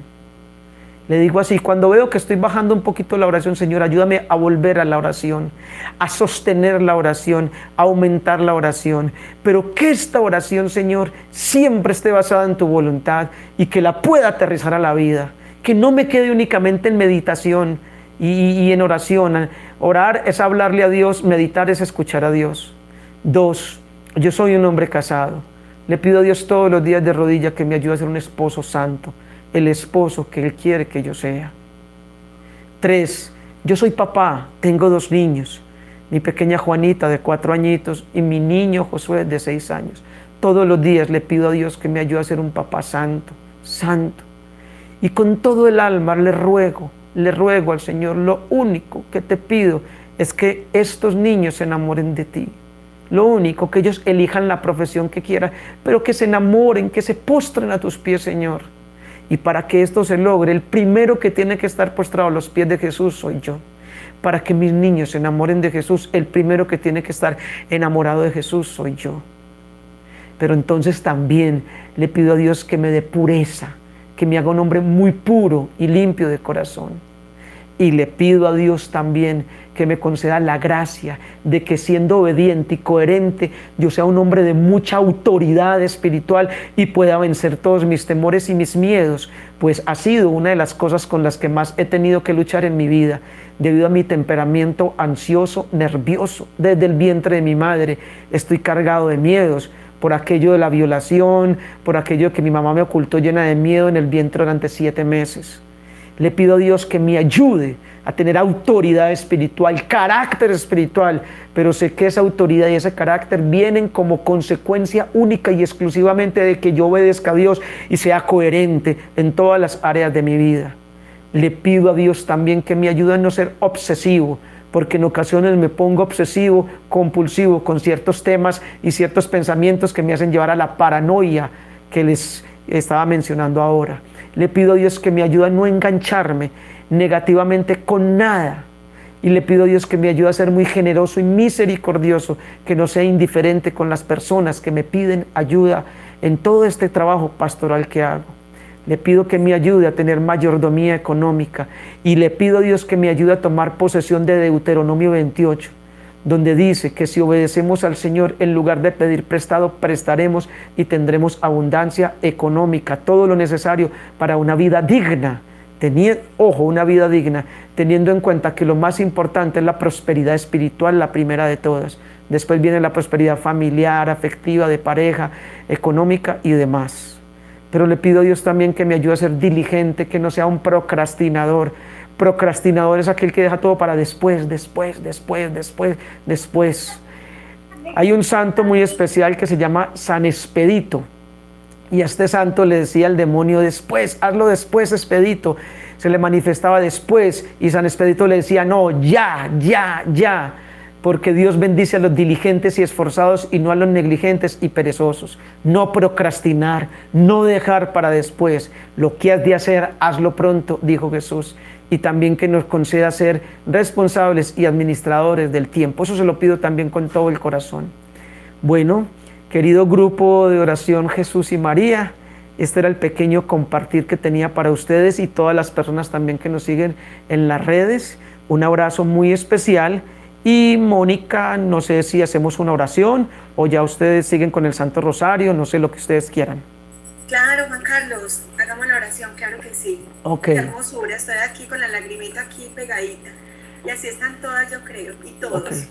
Le digo así, cuando veo que estoy bajando un poquito la oración: Señor, ayúdame a volver a la oración, a sostener la oración, a aumentar la oración, pero que esta oración, Señor, siempre esté basada en tu voluntad y que la pueda aterrizar a la vida. Que no me quede únicamente en meditación y en oración. Orar es hablarle a Dios, meditar es escuchar a Dios. 2, yo soy un hombre casado. Le pido a Dios todos los días de rodillas que me ayude a ser un esposo santo, el esposo que Él quiere que yo sea. 3, yo soy papá, tengo 2 niños, mi pequeña Juanita de 4 añitos y mi niño Josué de 6 años. Todos los días le pido a Dios que me ayude a ser un papá santo, santo. Y con todo el alma le ruego al Señor: lo único que te pido es que estos niños se enamoren de ti. Lo único, que ellos elijan la profesión que quieran, pero que se enamoren, que se postren a tus pies, Señor. Y para que esto se logre, el primero que tiene que estar postrado a los pies de Jesús soy yo. Para que mis niños se enamoren de Jesús, el primero que tiene que estar enamorado de Jesús soy yo. Pero entonces también le pido a Dios que me dé pureza, que me haga un hombre muy puro y limpio de corazón. Y le pido a Dios también que me conceda la gracia de que, siendo obediente y coherente, yo sea un hombre de mucha autoridad espiritual y pueda vencer todos mis temores y mis miedos, pues ha sido una de las cosas con las que más he tenido que luchar en mi vida, debido a mi temperamento ansioso, nervioso. Desde el vientre de mi madre estoy cargado de miedos, por aquello de la violación, por aquello que mi mamá me ocultó llena de miedo en el vientre durante 7 meses. Le pido a Dios que me ayude a tener autoridad espiritual, carácter espiritual, pero sé que esa autoridad y ese carácter vienen como consecuencia única y exclusivamente de que yo obedezca a Dios y sea coherente en todas las áreas de mi vida. Le pido a Dios también que me ayude a no ser obsesivo, porque en ocasiones me pongo obsesivo, compulsivo con ciertos temas y ciertos pensamientos que me hacen llevar a la paranoia que les estaba mencionando ahora. Le pido a Dios que me ayude a no engancharme negativamente con nada. Y le pido a Dios que me ayude a ser muy generoso y misericordioso, que no sea indiferente con las personas que me piden ayuda en todo este trabajo pastoral que hago. Le pido que me ayude a tener mayordomía económica y le pido a Dios que me ayude a tomar posesión de Deuteronomio 28, donde dice que si obedecemos al Señor, en lugar de pedir prestado, prestaremos y tendremos abundancia económica, todo lo necesario para una vida digna. Una vida digna, teniendo en cuenta que lo más importante es la prosperidad espiritual, la primera de todas. Después viene la prosperidad familiar, afectiva, de pareja, económica y demás. Pero le pido a Dios también que me ayude a ser diligente, que no sea un procrastinador. Procrastinador es aquel que deja todo para después. Hay un santo muy especial que se llama San Expedito. Y a este santo le decía el demonio después, hazlo después, Expedito. Se le manifestaba después y San Expedito le decía, no, ya. Porque Dios bendice a los diligentes y esforzados y no a los negligentes y perezosos. No procrastinar, no dejar para después. Lo que has de hacer, hazlo pronto, dijo Jesús. Y también que nos conceda ser responsables y administradores del tiempo. Eso se lo pido también con todo el corazón. Bueno, querido grupo de oración Jesús y María, este era el pequeño compartir que tenía para ustedes y todas las personas también que nos siguen en las redes. Un abrazo muy especial. Y Mónica, no sé si hacemos una oración o ya ustedes siguen con el Santo Rosario, no sé lo que ustedes quieran. Claro, Juan Carlos, hagamos la oración, claro que sí. Ok. Qué hermosura, estoy aquí con la lagrimita aquí pegadita. Y así están todas, yo creo, y todos. Okay.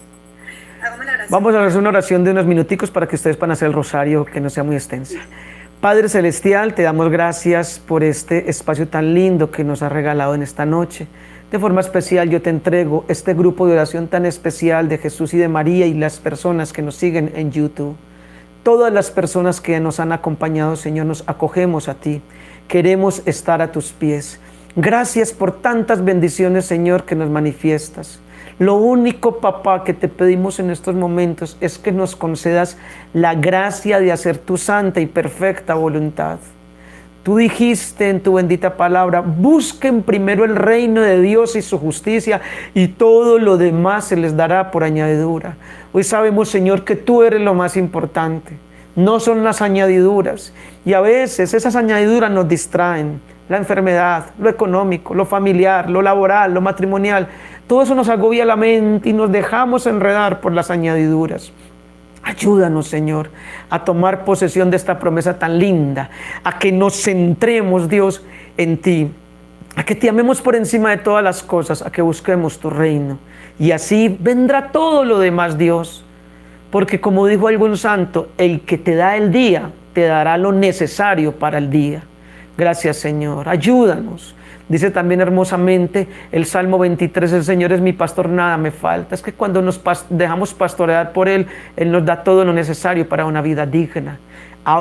Hagamos la oración. Vamos a hacer una oración de unos minuticos para que ustedes puedan hacer el rosario, que no sea muy extensa. Sí. Padre Celestial, te damos gracias por este espacio tan lindo que nos has regalado en esta noche. De forma especial yo te entrego este grupo de oración tan especial de Jesús y de María y las personas que nos siguen en YouTube. Todas las personas que nos han acompañado, Señor, nos acogemos a ti. Queremos estar a tus pies. Gracias por tantas bendiciones, Señor, que nos manifiestas. Lo único, papá, que te pedimos en estos momentos es que nos concedas la gracia de hacer tu santa y perfecta voluntad. Tú dijiste en tu bendita palabra, busquen primero el reino de Dios y su justicia y todo lo demás se les dará por añadidura. Hoy sabemos, Señor, que tú eres lo más importante, no son las añadiduras. Y a veces esas añadiduras nos distraen, la enfermedad, lo económico, lo familiar, lo laboral, lo matrimonial. Todo eso nos agobia la mente y nos dejamos enredar por las añadiduras. Ayúdanos, Señor, a tomar posesión de esta promesa tan linda, a que nos centremos, Dios, en ti, a que te amemos por encima de todas las cosas, a que busquemos tu reino. Y así vendrá todo lo demás, Dios, porque como dijo algún santo, el que te da el día, te dará lo necesario para el día. Gracias, Señor, ayúdanos. Dice también hermosamente el Salmo 23, el Señor es mi pastor, nada me falta. Es que cuando nos dejamos pastorear por Él, Él nos da todo lo necesario para una vida digna.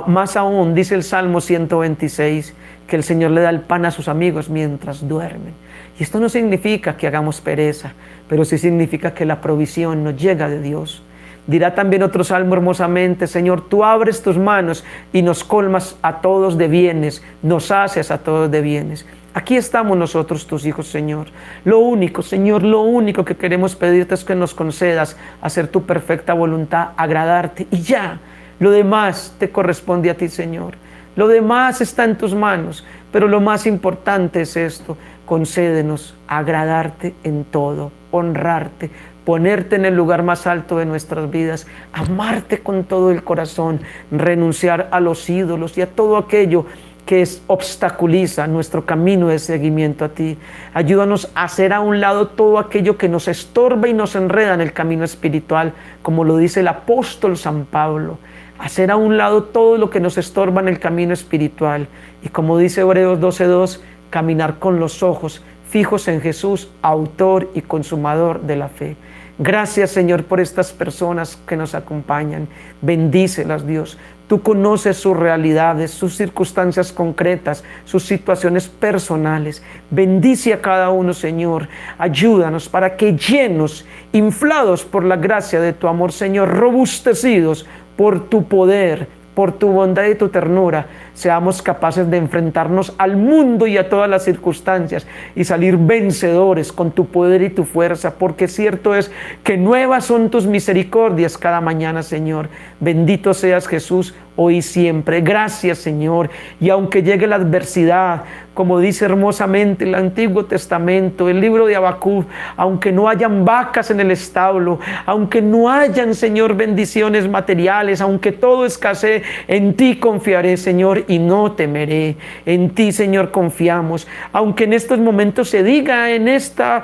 Más aún, dice el Salmo 126, que el Señor le da el pan a sus amigos mientras duermen. Y esto no significa que hagamos pereza, pero sí significa que la provisión nos llega de Dios. Dirá también otro salmo hermosamente, Señor, tú abres tus manos y nos colmas a todos de bienes, nos haces a todos de bienes. Aquí estamos nosotros, tus hijos, Señor. Lo único, Señor, lo único que queremos pedirte es que nos concedas hacer tu perfecta voluntad, agradarte y ya. Lo demás te corresponde a ti, Señor. Lo demás está en tus manos, pero lo más importante es esto. Concédenos agradarte en todo, honrarte, ponerte en el lugar más alto de nuestras vidas, amarte con todo el corazón, renunciar a los ídolos y a todo aquello que obstaculiza nuestro camino de seguimiento a ti. Ayúdanos a hacer a un lado todo aquello que nos estorba y nos enreda en el camino espiritual, como lo dice el apóstol San Pablo. Hacer a un lado todo lo que nos estorba en el camino espiritual. Y como dice Hebreos 12:2, caminar con los ojos fijos en Jesús, autor y consumador de la fe. Gracias, Señor, por estas personas que nos acompañan. Bendícelas, Dios. Tú conoces sus realidades, sus circunstancias concretas, sus situaciones personales. Bendice a cada uno, Señor. Ayúdanos para que llenos, inflados por la gracia de tu amor, Señor, robustecidos por tu poder, por tu bondad y tu ternura, seamos capaces de enfrentarnos al mundo y a todas las circunstancias y salir vencedores con tu poder y tu fuerza, porque cierto es que nuevas son tus misericordias cada mañana, Señor. Bendito seas, Jesús, hoy y siempre. Gracias, Señor. Y aunque llegue la adversidad, como dice hermosamente el Antiguo Testamento, el libro de Habacuc, aunque no hayan vacas en el establo, aunque no hayan, Señor, bendiciones materiales, aunque todo escasee, en ti confiaré, Señor, y no temeré. En ti, Señor, confiamos. Aunque en estos momentos se diga, en esta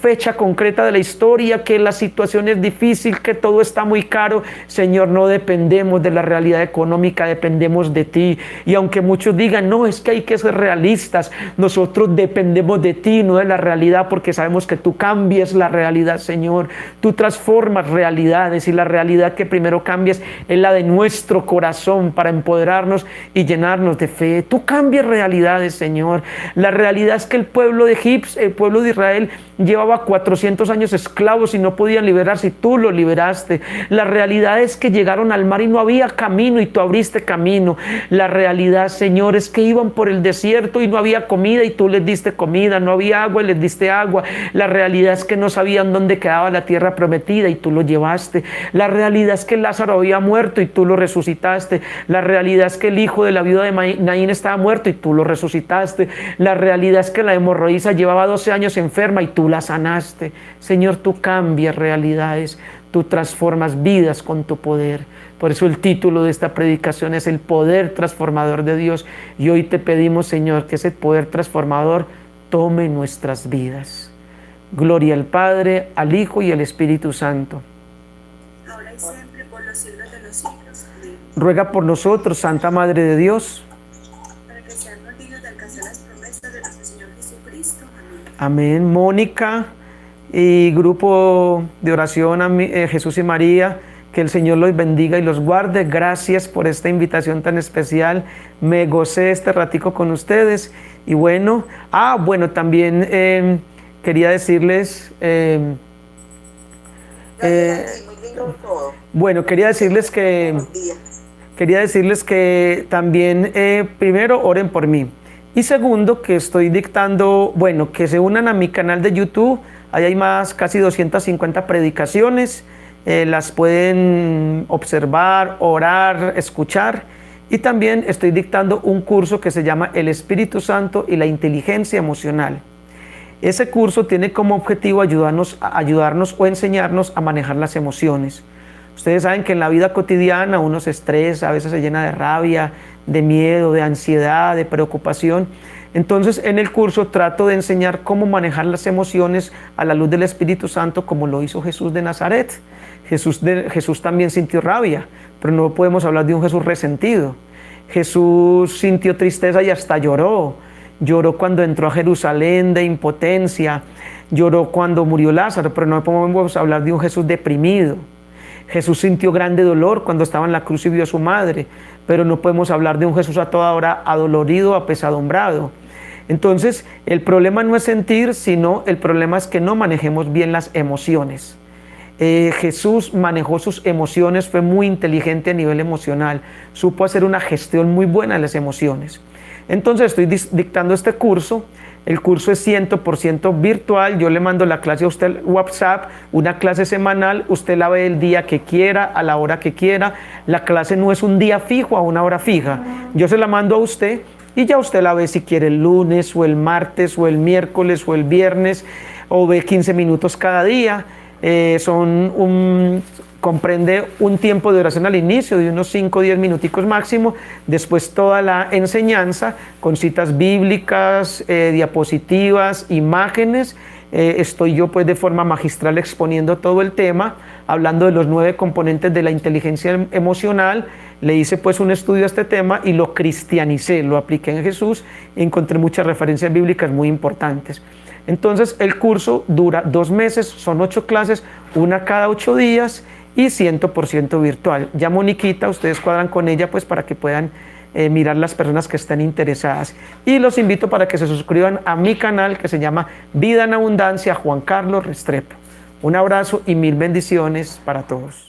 fecha concreta de la historia, que la situación es difícil, que todo está muy caro, Señor, no dependemos de la realidad económica, dependemos de ti. Y aunque muchos digan, no, es que hay que ser realistas, nosotros dependemos de ti, no de la realidad, porque sabemos que tú cambias la realidad, Señor. Tú transformas realidades, y la realidad que primero cambias es la de nuestro corazón, para empoderarnos y llenarnos de fe. Tú cambias realidades, Señor. La realidad es que el pueblo de Egipto, el pueblo de Israel, llevaba 400 años esclavos y no podían liberarse, y tú los liberaste. La realidad es que llegaron al mar y no había camino, y tú abriste camino. La realidad, Señor, es que iban por el desierto y no había comida, y tú les diste comida. No había agua y les diste agua. La realidad es que no sabían dónde quedaba la tierra prometida, y tú lo llevaste. La realidad es que Lázaro había muerto y tú lo resucitaste. La realidad es que el hijo de la viuda de Naín estaba muerto y tú lo resucitaste. La realidad es que la hemorroísa llevaba 12 años enferma y tú la sanaste. Señor, tú cambias realidades, tú transformas vidas con tu poder. Por eso el título de esta predicación es el poder transformador de Dios. Y hoy te pedimos, Señor, que ese poder transformador tome nuestras vidas. Gloria al Padre, al Hijo y al Espíritu Santo. Ahora y siempre, por los siglos de los siglos. Amén. Ruega por nosotros, Santa Madre de Dios, Para que seamos dignos de alcanzar las promesas de nuestro Señor Jesucristo. Amén. amén. Mónica y grupo de oración Jesús y María, que el Señor los bendiga y los guarde. Gracias por esta invitación tan especial. Me gocé este ratico con ustedes. Y bueno, también quería decirles, quería decirles que también, primero, oren por mí. Y segundo, que estoy dictando, que se unan a mi canal de YouTube. Ahí hay casi 250 predicaciones. Las pueden observar, orar, escuchar. Y también estoy dictando un curso que se llama El Espíritu Santo y la Inteligencia Emocional. Ese curso tiene como objetivo ayudarnos o enseñarnos a manejar las emociones. Ustedes saben que en la vida cotidiana uno se estresa, a veces se llena de rabia, de miedo, de ansiedad, de preocupación. Entonces, en el curso trato de enseñar cómo manejar las emociones a la luz del Espíritu Santo, como lo hizo Jesús de Nazaret. Jesús también sintió rabia, pero no podemos hablar de un Jesús resentido. Jesús sintió tristeza y hasta lloró. Lloró cuando entró a Jerusalén de impotencia. Lloró cuando murió Lázaro, pero no podemos hablar de un Jesús deprimido. Jesús sintió grande dolor cuando estaba en la cruz y vio a su madre, pero no podemos hablar de un Jesús a toda hora adolorido, apesadumbrado. Entonces, el problema no es sentir, sino el problema es que no manejemos bien las emociones. Jesús manejó sus emociones, fue muy inteligente a nivel emocional, supo hacer una gestión muy buena de las emociones. Entonces estoy dictando este curso. El curso es 100% virtual. Yo le mando la clase a usted al WhatsApp, una clase semanal. Usted la ve el día que quiera, a la hora que quiera. La clase no es un día fijo, a una hora fija. Yo se la mando a usted y ya usted la ve si quiere el lunes o el martes o el miércoles o el viernes, o ve 15 minutos cada día. Comprende un tiempo de oración al inicio de unos 5 o 10 minuticos máximo, después toda la enseñanza con citas bíblicas, diapositivas, imágenes. Estoy yo pues de forma magistral exponiendo todo el tema, hablando de los 9 componentes de la inteligencia emocional. Le hice pues un estudio a este tema y lo cristianicé, lo apliqué en Jesús y encontré muchas referencias bíblicas muy importantes. Entonces el curso dura 2 meses, son 8 clases, una cada 8 días, y 100% virtual. Ya Moniquita, ustedes cuadran con ella pues para que puedan mirar las personas que están interesadas. Y los invito para que se suscriban a mi canal que se llama Vida en Abundancia Juan Carlos Restrepo. Un abrazo y mil bendiciones para todos.